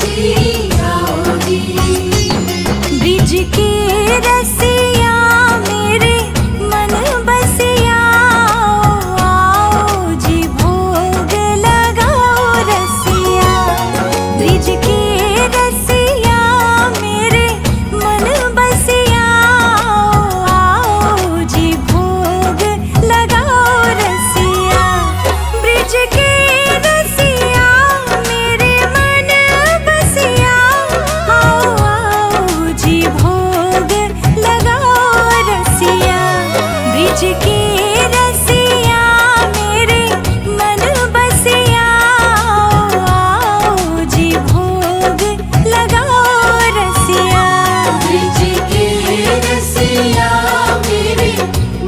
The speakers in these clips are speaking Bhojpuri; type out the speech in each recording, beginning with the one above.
जी आओ जी। ब्रिज के रसिया मेरे मन बसिया आओ जी भोग लगाओ रसिया। ब्रिज के रसिया मेरे मन बसिया आओ जी भोग लगाओ रसिया। ब्रिज के रसिया मेरे मन बसिया आओ आओ जी भोग लगाओ रसिया। ब्रिज के रसिया मेरे मन बसिया आओ जी भोग लगाओ रसिया। ब्रिज के रसिया मेरे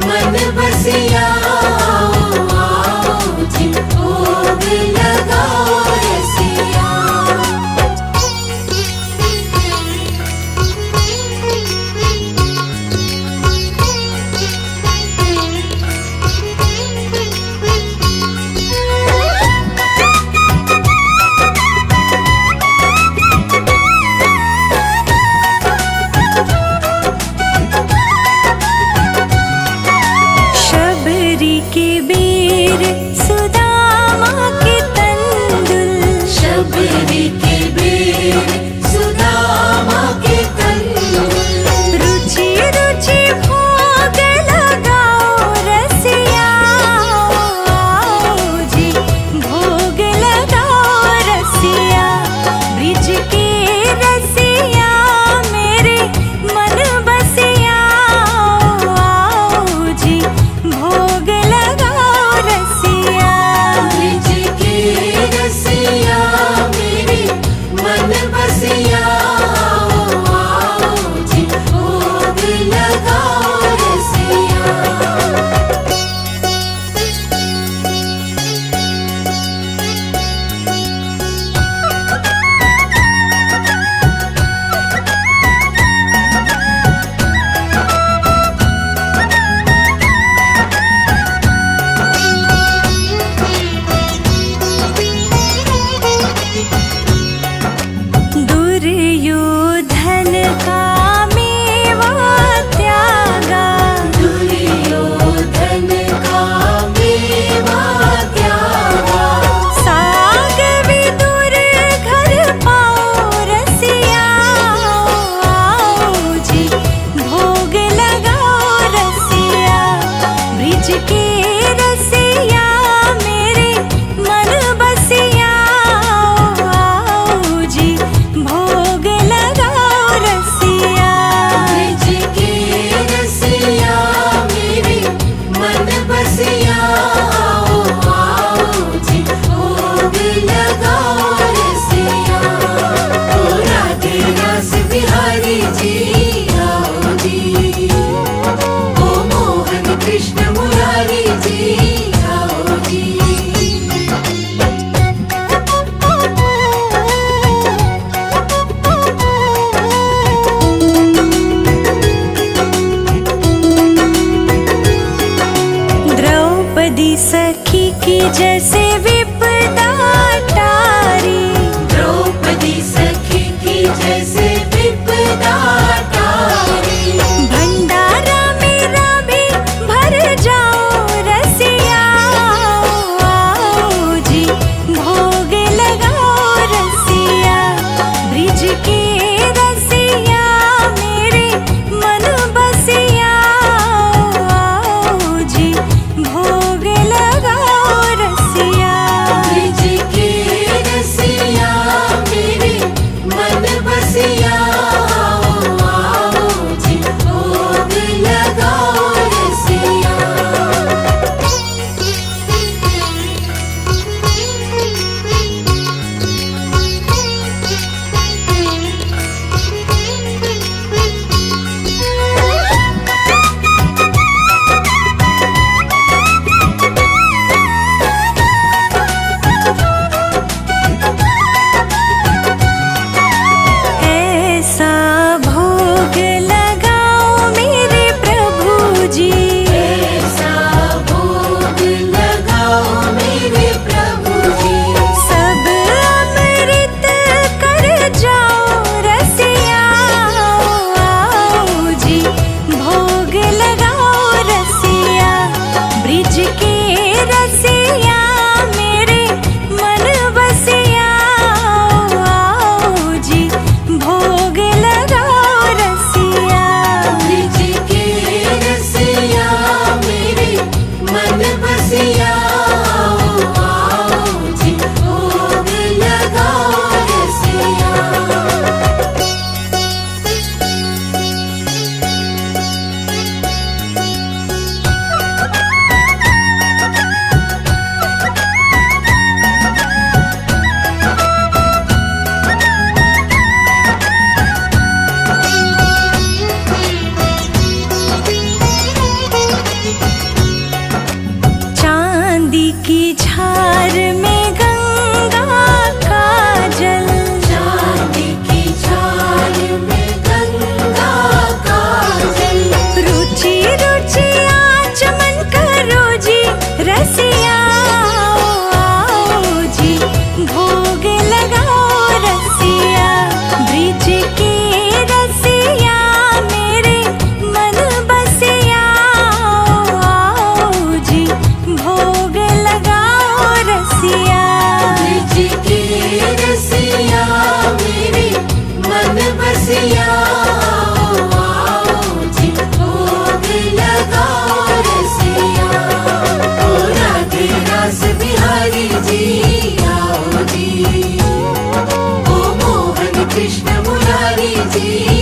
मन बसिया आओ जी भोग लगाओ रसिया। शबरी के बेर सुदामा के तंदुल। शबरी के बेर सुदामा के तंदुल। रुचि रुचि भोग लगाओ रसिया आओ जी भोग लगाओ रसिया। ब्रिज के रसिया मेरे मन बसिया आओ जी भोग लगाओ रसिया। ब्रिज के रसिया मेरे मन बसिया आओ जी भोग लगाओ रसिया। कृष्ण मुरारी जी